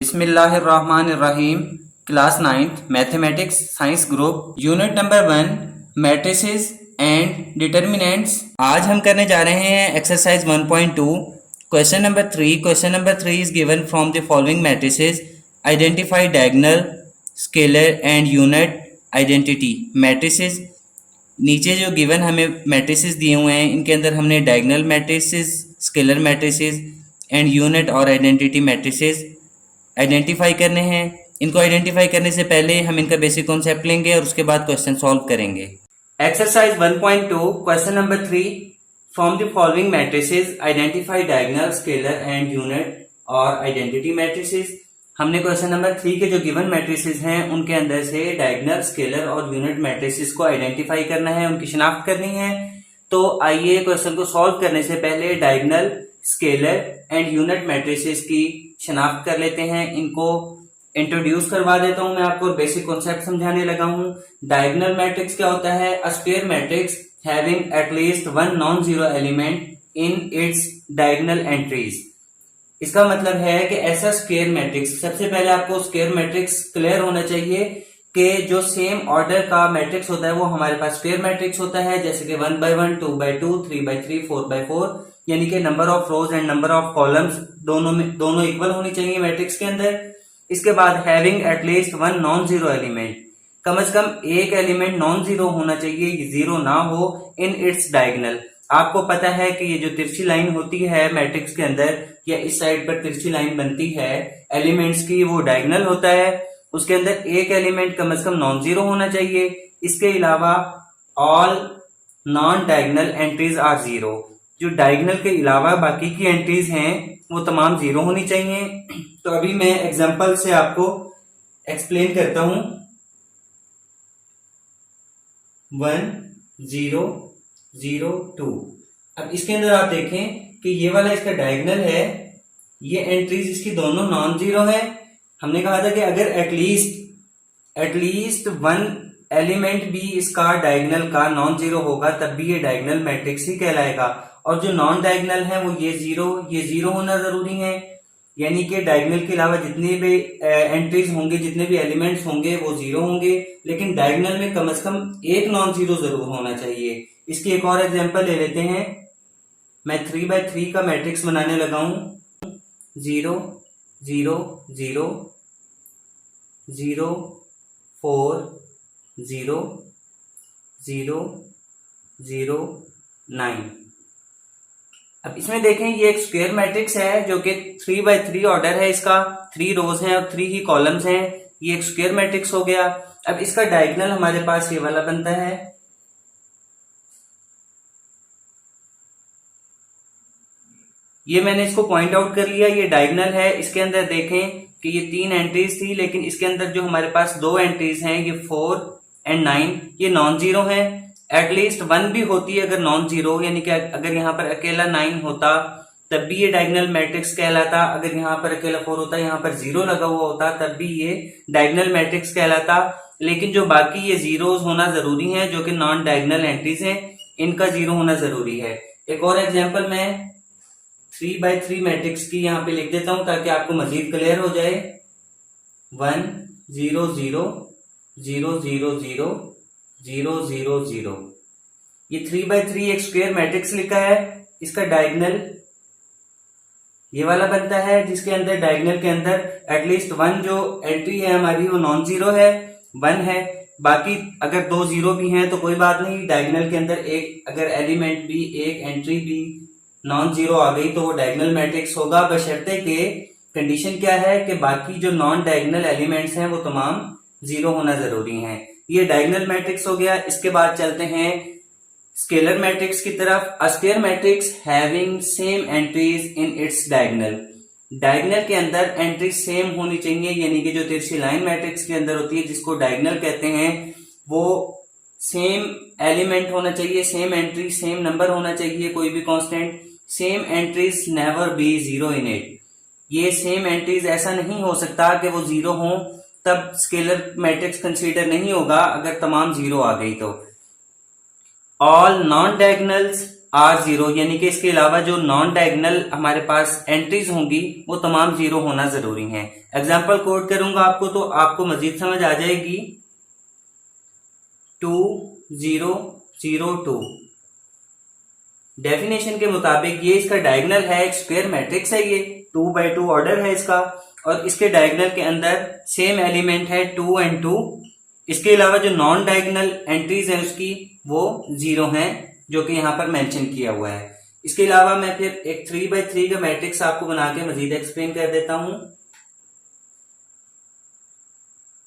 बिस्मिल्लाहिर्रहमानिर्रहीम। Class 9th mathematics science group unit number 1 matrices and determinants. आज हम करने जा रहे हैं exercise 1.2 question number 3। Question number 3 is given from the following matrices. Identify diagonal, scalar and unit identity. Matrices नीचे जो given हमें मैट्रिसेस दिए हुए हैं, इनके अंदर हमने diagonal matrices, scalar matrices and unit और आइडेंटिटी मैट्रिसेस आइडेंटिफाई करने हैं। इनको आइडेंटिफाई करने से पहले हम इनका बेसिक कॉन्सेप्ट लेंगे और उसके बाद क्वेश्चन सॉल्व करेंगे। Exercise 1.2 question number 3 from the following matrices identify diagonal, scalar and unit और आइडेंटिटी मैट्रिसेस। हमने क्वेश्चन नंबर 3 के जो गिवन मैट्रिसेस हैं उनके अंदर से डायगोनल, स्केलर और यूनिट मैट्रिसेस को आइडेंटिफाई करना है, उनकी शिनाख्त करनी है। तो आइए क्वेश्चन को सॉल्व करने से पहले diagonal, scalar and unit matrices की शिनाख्त कर लेते हैं। इनको इंट्रोड्यूस करवा देता हूं मैं आपको, बेसिक कॉन्सेप्ट समझाने लगा हूं। डायगोनल मैट्रिक्स क्या होता है? A square matrix having at least one non zero element in its diagonal entries. इसका मतलब है कि ऐसा स्क्वायर मैट्रिक्स, सबसे पहले आपको स्क्वायर मैट्रिक्स क्लियर होना चाहिए कि जो सेम ऑर्डर का मैट्रिक्स होता है वो हमारे पास स्क्वायर मैट्रिक्स होता है, जैसे कि 1/1, 2/2, 3/3, 4/4, यानी कि number of rows and number of columns दोनों इक्वल होनी चाहिए मैट्रिक्स के अंदर। इसके बाद having at least one non zero element, कम से कम एक एलिमेंट नॉन जीरो होना चाहिए, जीरो ना हो इन इट्स डायगोनल। आपको पता है कि ये जो तिरछी लाइन होती है मैट्रिक्स के अंदर, या इस साइड पर तिरछी लाइन बनती है एलिमेंट्स की, वो डायगोनल होता है। उसके अंदर एक एलिमेंट कम से कम नॉन जीरो होना चाहिए। इसके अलावा all non diagonal entries are zero, जो डायगोनल के अलावा बाकी की एंट्रीज हैं वो तमाम जीरो होनी चाहिए। तो अभी मैं एग्जांपल से आपको एक्सप्लेन करता हूं। 1 0 0 2। अब इसके अंदर आप देखें कि ये वाला इसका डायगोनल है, ये एंट्रीज इसकी दोनों नॉन जीरो है। हमने कहा था कि अगर एटलीस्ट वन एलिमेंट भी इसका डायगोनल का नॉन जीरो होगा तब भी ये डायगोनल मैट्रिक्स ही कहलाएगा। और जो नॉन डायगोनल है वो ये जीरो होना जरूरी है, यानी कि डायगोनल के अलावा जितने भी एंट्रीज होंगे, जितने भी एलिमेंट्स होंगे वो जीरो होंगे, लेकिन डायगोनल में कम से कम एक नॉन जीरो जरूर होना चाहिए। इसकी एक और एग्जांपल ले लेते हैं। मैं 3/3 का मैट्रिक्स बनाने लगा हूं। 0 0 0 0 4 0 0 0 9। अब इसमें देखें ये एक स्क्वायर मैट्रिक्स है जो कि 3/3 ऑर्डर है, इसका 3 रोज हैं और 3 ही कॉलम्स हैं। ये एक स्क्वायर मैट्रिक्स हो गया। अब इसका डायगोनल हमारे पास ये वाला बनता है। ये मैंने इसको पॉइंट आउट कर लिया, ये डायगोनल है। इसके अंदर देखें कि ये 3 एंट्रीज थी, लेकिन इसके अंदर जो हमारे पास 2 एंट्रीज हैं, ये 4 एंड 9, ये नॉन जीरो है। एटलीस्ट 1 भी होती है अगर नॉन जीरो, यानी कि अगर यहाँ पर अकेला 9 होता तब भी ये डायगोनल मैट्रिक्स कहलाता। अगर यहाँ पर अकेला 4 होता, यहाँ पर 0 लगा हुआ होता, तब भी ये डायगोनल मैट्रिक्स कहलाता। लेकिन जो बाकी ये जीरोस होना जरूरी है, जो कि नॉन डायगोनल एंट्रीज हैं, इनका 0 होना जरूरी है। एक और एग्जाम्पल मैं 3/3 मैट्रिक्स की यहाँ पे लिख देता हूं ताकि आपको मजीद क्लियर हो जाए। 1 0 0 0 0 0 0 0 0। ये 3/3 एक स्क्वायर मैट्रिक्स लिखा है। इसका डायगोनल ये वाला बनता है, जिसके अंदर डायगोनल के अंदर एटलीस्ट 1 जो एंट्री है हमारी वो नॉन जीरो है, 1 है। बाकी अगर 2 जीरो भी हैं तो कोई बात नहीं, डायगोनल के अंदर एक अगर एलिमेंट भी, एक एंट्री भी नॉन जीरो आ गई तो वो डायगोनल मैट्रिक्स होगा, बशर्ते के कंडीशन क्या है कि बाकी जो नॉन डायगोनल एलिमेंट्स हैं वो तमाम जीरो होना जरूरी हैं। ये डायगोनल मैट्रिक्स हो गया। इसके बाद चलते हैं स्केलर मैट्रिक्स की तरफ। A square matrix having same entries in its diagonal. Diagonal के अंदर एंट्री सेम होनी चाहिए, यानी कि जो तिरछी लाइन मैट्रिक्स के अंदर होती है जिसको डायगोनल कहते हैं, वो सेम एलिमेंट होना चाहिए, सेम एंट्री, सेम नंबर होना चाहिए, कोई भी constant. Same entries never be zero in it. ये सेम एंट्रीज ऐसा नहीं हो सकता कि वो जीरो हो, तब स्केलर मैट्रिक्स कंसीडर नहीं होगा अगर तमाम जीरो आ गई तो। All non diagonals are zero, यानी कि इसके अलावा जो नॉन डायगोनल हमारे पास एंट्रीज होंगी वो तमाम जीरो होना जरूरी है। एग्जाम्पल कोड करूंगा आपको तो आपको मजीद समझ आ जाएगी। 2002 डेफिनेशन के मुताबिक ये इसका डायगोनल है, एक स्क्वायर मैट्रिक्स है, ये 2x2 ऑर्डर है इसका, और इसके डायगोनल के अंदर सेम एलिमेंट है 2 and 2। इसके अलावा जो नॉन डायगोनल एंट्रीज है उसकी वो जीरो हैं, जो कि यहाँ पर मेंशन किया हुआ है। इसके अलावा मैं फिर एक 3x3 का मैट्रिक्स आपको बना के मजीद एक्सप्लेन कर देता हूं।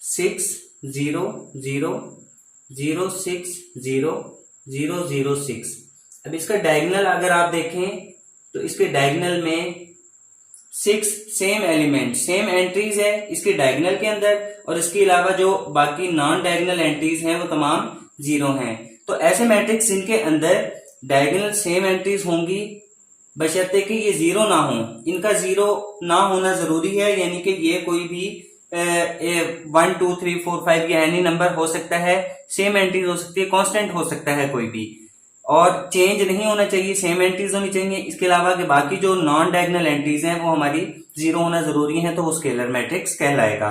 6 0 0 0 6 0 0 0 6। अब इसका डायगोनल अगर आप देखें तो इसके डायगोनल में 6 सेम एलिमेंट सेम एंट्रीज है इसके डायगोनल के अंदर, और इसके अलावा जो बाकी नॉन डायगोनल एंट्रीज हैं वो तमाम जीरो हैं। तो ऐसे मैट्रिक्स जिनके अंदर डायगोनल सेम एंट्रीज होंगी, बशर्ते कि ये जीरो ना हो, इनका जीरो ना होना जरूरी है, यानी कि ये कोई भी 1 2 3 4 5 या एनी नंबर हो सकता है, सेम एंट्रीज हो सकती है, कांस्टेंट हो सकता है कोई भी, और चेंज नहीं होना चाहिए, सेम एंट्रीज होनी चाहिए। इसके अलावा के बाकी जो नॉन डायगोनल एंट्रीज हैं वो हमारी जीरो होना जरूरी है, तो वो स्केलर मैट्रिक्स कहलाएगा।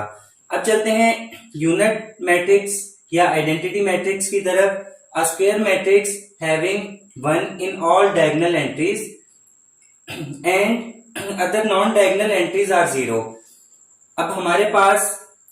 अब चलते हैं यूनिट मैट्रिक्स या आइडेंटिटी मैट्रिक्स की तरफ। A square matrix having 1 in all diagonal entries and other non-diagonal entries are 0। अब हमारे पास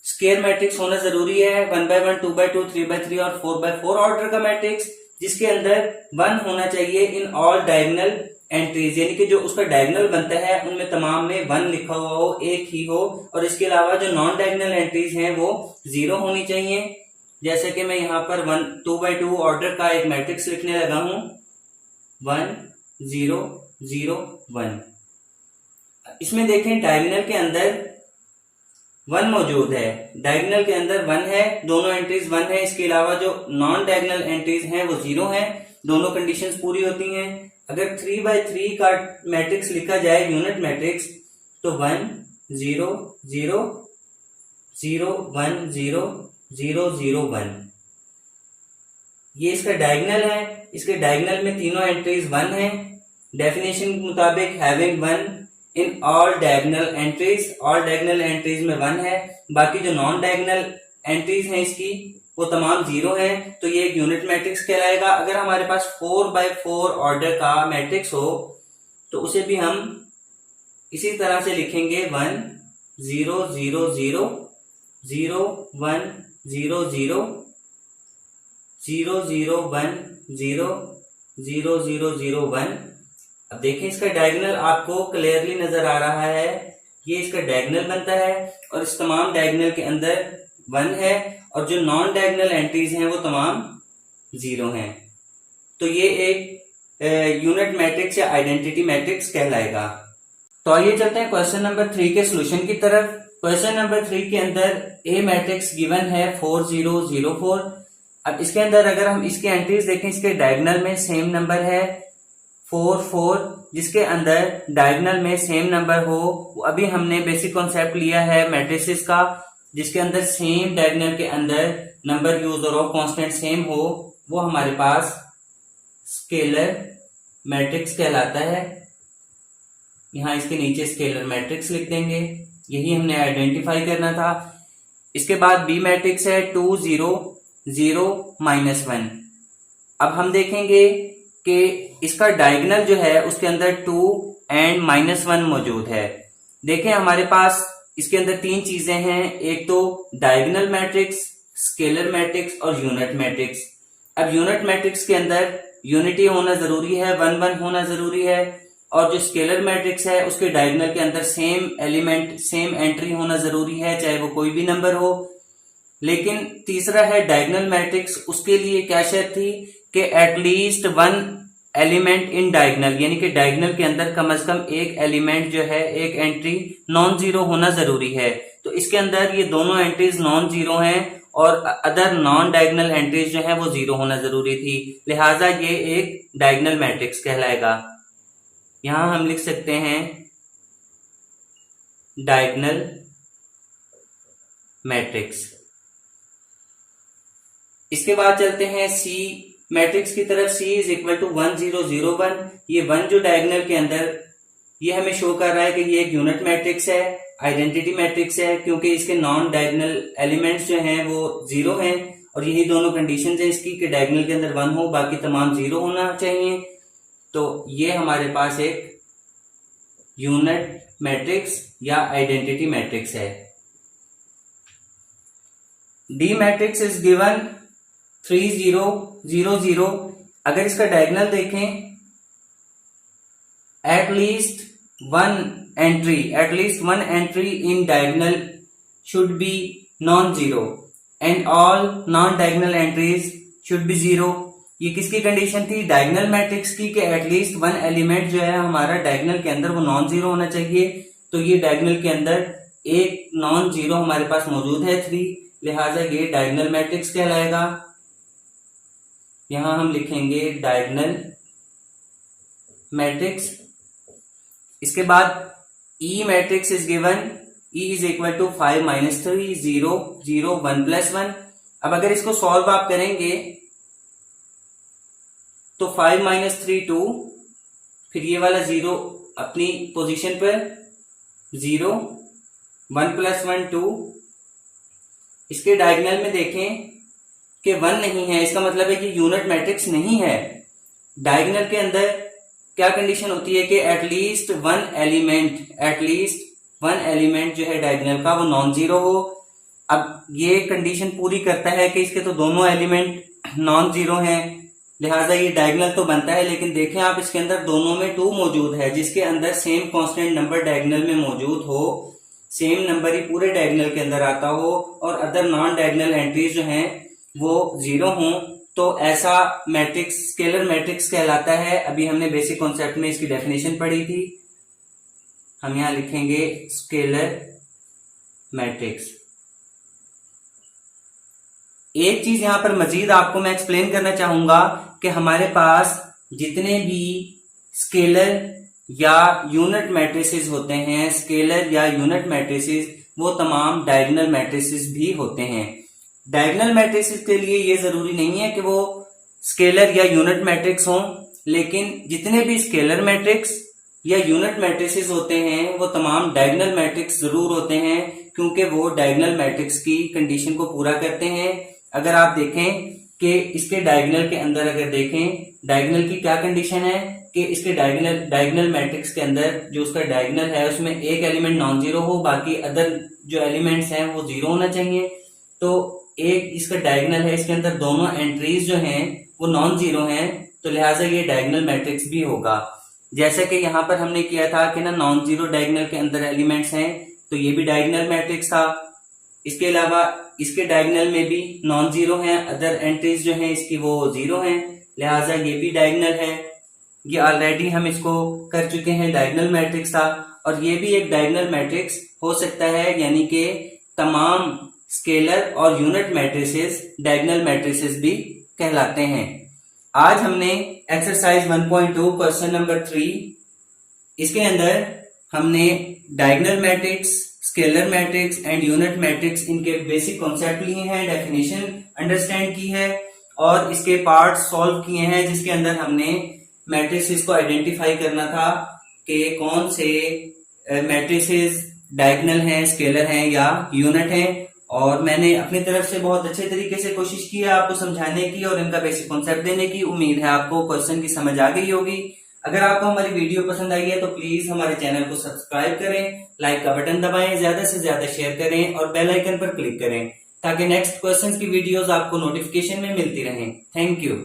स्क्वायर मैट्रिक्स होना जरूरी है, 1x1 2x2 3x3 और 4x4 ऑर्डर का मैट्रिक्स, जिसके अंदर 1 होना चाहिए इन ऑल डायगोनल एंट्रीज, यानी कि जो उसका डायगोनल बनता है उनमें तमाम में 1 लिखा हुआ हो, एक ही हो, और इसके अलावा जो नॉन डायगोनल एंट्रीज हैं वो 0 होनी चाहिए। जैसे कि मैं यहाँ पर 2x2 ऑर्डर का एक मैट्रिक्स लिखने लगा हूं, 1 0 0 1। इसमें देखें डायगोनल के अंदर 1 मौजूद है, डायगोनल के अंदर 1 है, दोनों एंट्रीज 1 है। इसके अलावा जो नॉन डायगोनल एंट्रीज हैं वो 0 हैं, दोनों कंडीशंस पूरी होती हैं। अगर 3x3 का मैट्रिक्स लिखा जाए यूनिट मैट्रिक्स तो 1 0 0 0 1 0 0 0 1, ये इसका डायगोनल है। इसके डायगोनल में तीनों एंट्रीज 1 है। डेफिनेशन के मुताबिक having 1 in all diagonal entries, all diagonal entries में 1 है, बाकी जो नॉन डायगोनल एंट्रीज हैं इसकी वो तमाम 0 है, तो ये एक यूनिट मैट्रिक्स कहलाएगा। अगर हमारे पास 4x4 ऑर्डर का मैट्रिक्स हो तो उसे भी हम इसी तरह से लिखेंगे, 1 0 0 0 0 1 0 0 0 0 1 0 0 0 0 1। अब देखें इसका डायगोनल आपको क्लियरली नजर आ रहा है, ये इसका डायगोनल बनता है, और इस तमाम डायगोनल के अंदर 1 है, और जो नॉन डायगोनल एंट्रीज हैं वो तमाम 0 हैं। तो ये एक यूनिट मैट्रिक्स या आइडेंटिटी मैट्रिक्स कहलाएगा। तो आइए चलते हैं क्वेश्चन नंबर 3 के सोल्यूशन की तरफ। क्वेश्चन नंबर 3 के अंदर ए मैट्रिक्स गिवन है 4 0 0 4। अब इसके अंदर अगर हम इसके एंट्रीज देखें, इसके डायगोनल में सेम नंबर है 4 4, जिसके अंदर डायगोनल में सेम नंबर हो। अभी हमने बेसिक कॉन्सेप्ट लिया है मैट्रिसेस का, जिसके अंदर सेम डायगोनल के अंदर नंबर यूज और कांस्टेंट सेम हो, वो हमारे पास स्केलर मैट्रिक्स कहलाता है। यहां इसके नीचे स्केलर मैट्रिक्स लिख देंगे, यही हमने आइडेंटिफाई करना था। इसके बाद बी मैट्रिक्स है 2 0 0 -1। अब हम देखेंगे कि इसका डायगोनल जो है उसके अंदर 2 and -1 मौजूद है। देखें हमारे पास इसके अंदर 3 चीजें हैं, एक तो डायगोनल मैट्रिक्स, स्केलर मैट्रिक्स और यूनिट मैट्रिक्स। अब यूनिट मैट्रिक्स के अंदर यूनिटी होना जरूरी है, 1 1 होना जरूरी है, और जो स्केलर मैट्रिक्स है उसके डायगोनल के अंदर सेम एलिमेंट सेम एंट्री होना जरूरी है, चाहे वो कोई भी नंबर हो। लेकिन तीसरा है डायगोनल मैट्रिक्स, उसके लिए क्या शर्त थी कि एटलीस्ट 1 एलिमेंट इन डायगोनल, यानी कि डायगोनल के अंदर कम से कम एक एलिमेंट जो है, एक एंट्री नॉन जीरो होना जरूरी है। तो इसके अंदर ये दोनों एंट्रीज नॉन जीरो हैं, और अदर नॉन डायगोनल एंट्रीज जो है वो 0 होना जरूरी थी, लिहाजा ये एक डायगोनल मैट्रिक्स कहलाएगा। यहां हम लिख सकते हैं डायगोनल मैट्रिक्स। इसके बाद चलते हैं सी मैट्रिक्स की तरफ C इज इक्वल टू 1 0 0 1, ये 1 जो डायगोनल के अंदर ये हमें शो कर रहा है कि ये एक यूनिट मैट्रिक्स है, आइडेंटिटी मैट्रिक्स है, क्योंकि इसके नॉन डायगोनल एलिमेंट्स जो हैं वो 0 हैं और यही दोनों कंडीशंस हैं इसकी कि डायगोनल के अंदर 1 हो, बाकी तमाम 0 होना चाहिए। तो ये हमारे पास एक यूनिट मैट्रिक्स या आइडेंटिटी मैट्रिक्स है। D matrix is given 3 0 0 0। अगर इसका डायगोनल देखें, at least one entry in diagonal should be non zero and all non diagonal entries should be 0। ये किसकी कंडीशन थी? डायगोनल मैट्रिक्स की, कि एटलीस्ट वन एलिमेंट जो है हमारा डायगोनल के अंदर वो नॉन जीरो होना चाहिए। तो ये डायगोनल के अंदर एक नॉन जीरो हमारे पास मौजूद है 3, लिहाजा ये डायगोनल मैट्रिक्स कहलाएगा। यहां हम लिखेंगे डायगोनल मैट्रिक्स। इसके बाद E matrix is given, E is equal to 5 - 3 0 0 1 + 1। अब अगर इसको सॉल्व आप करेंगे तो 5 - 3 2, फिर ये वाला 0 अपनी पोजीशन पर 0 1 + 1 2। इसके डायगोनल में देखें कि 1 नहीं है, इसका मतलब है कि यूनिट मैट्रिक्स नहीं है। डायगोनल के अंदर क्या कंडीशन होती है कि एटलीस्ट वन एलिमेंट जो है डायगोनल का वो नॉन जीरो हो। अब ये कंडीशन पूरी करता है कि इसके तो दोनों एलिमेंट नॉन जीरो हैं, लिहाजा ये डायगोनल तो बनता है। लेकिन देखें आप, इसके अंदर दोनों में 2 मौजूद है, जिसके अंदर सेम कांस्टेंट नंबर डायगोनल में मौजूद हो, सेम नंबर ही पूरे डायगोनल के अंदर आता हो और अदर नॉन डायगोनल एंट्रीज जो हैं वो 0 हों, तो ऐसा मैट्रिक्स स्केलर मैट्रिक्स कहलाता है। अभी हमने बेसिक कॉन्सेप्ट में इसकी डेफिनेशन पढ़ी थी, हम यहां लिखेंगे स्केलर मैट्रिक्स। एक चीज यहां पर मजीद आपको मैं एक्सप्लेन करना चाहूंगा कि हमारे पास जितने भी स्केलर या यूनिट मैट्रिसेस होते हैं, स्केलर या यूनिट मैट्रिसेस, वो तमाम डायगोनल मैट्रिसेस भी होते हैं। डायगोनल मैट्रिसेस के लिए ये जरूरी नहीं है कि वो स्केलर या यूनिट मैट्रिक्स हों, लेकिन जितने भी स्केलर मैट्रिक्स या यूनिट मैट्रिसेस होते हैं वो तमाम डायगोनल मैट्रिक्स जरूर होते हैं, क्योंकि वो डायगोनल मैट्रिक्स की कंडीशन को पूरा करते हैं। अगर आप देखें कि इसके डायगोनल के अंदर अगर देखें, डायगोनल की क्या कंडीशन है कि इसके डायगोनल मैट्रिक्स के अंदर जो उसका डायगोनल है उसमें एक एलिमेंट नॉन जीरो हो, बाकी अदर जो एलिमेंट्स हैं वो 0 होना चाहिए। तो एक इसका डायगोनल है, इसके अंदर दोनों एंट्रीज जो हैं वो नॉन जीरो हैं, तो लिहाजा ये डायगोनल मैट्रिक्स भी होगा। जैसे कि यहाँ पर हमने किया था कि ना नॉन जीरो डायगोनल के अंदर एलिमेंट्स हैं, तो ये भी डायगोनल मैट्रिक्स था। इसके अलावा इसके डायगोनल में भी नॉन जीरो हैं, अदर एंट्रीज जो हैं इसकी वो 0 हैं, लिहाजा ये भी डायगोनल है। ये ऑलरेडी हम इसको कर चुके हैं, डायगोनल मैट्रिक्स था। और ये भी एक डायगोनल मैट्रिक्स हो सकता है, यानी कि तमाम स्केलर और यूनिट मैट्रिसेस डायगोनल मैट्रिसेस भी कहलाते हैं। आज हमने एक्सरसाइज 1.2 क्वेश्चन नंबर 3, इसके अंदर हमने diagonal matrix, scalar matrix and unit matrix, इनके बेसिक कॉन्सेप्ट लिए हैं, डेफिनेशन अंडरस्टैंड की है और इसके पार्ट सॉल्व किए हैं, जिसके अंदर हमने मैट्रिसेस को आइडेंटिफाई करना था कि कौन से मैट्रिसेस डायगोनल हैं, स्केलर हैं या यूनिट हैं। और मैंने अपनी तरफ से बहुत अच्छे तरीके से कोशिश की है आपको समझाने की और इनका बेसिक कॉन्सेप्ट देने की। उम्मीद है आपको क्वेश्चन की समझ आ गई होगी। अगर आपको हमारी वीडियो पसंद आई है तो प्लीज हमारे चैनल को सब्सक्राइब करें, लाइक का बटन दबाएं, ज्यादा से ज्यादा शेयर करें और बेल आइकन पर क्लिक करें, ताकि नेक्स्ट क्वेश्चन की वीडियोस आपको नोटिफिकेशन में मिलती रहें। Thank you.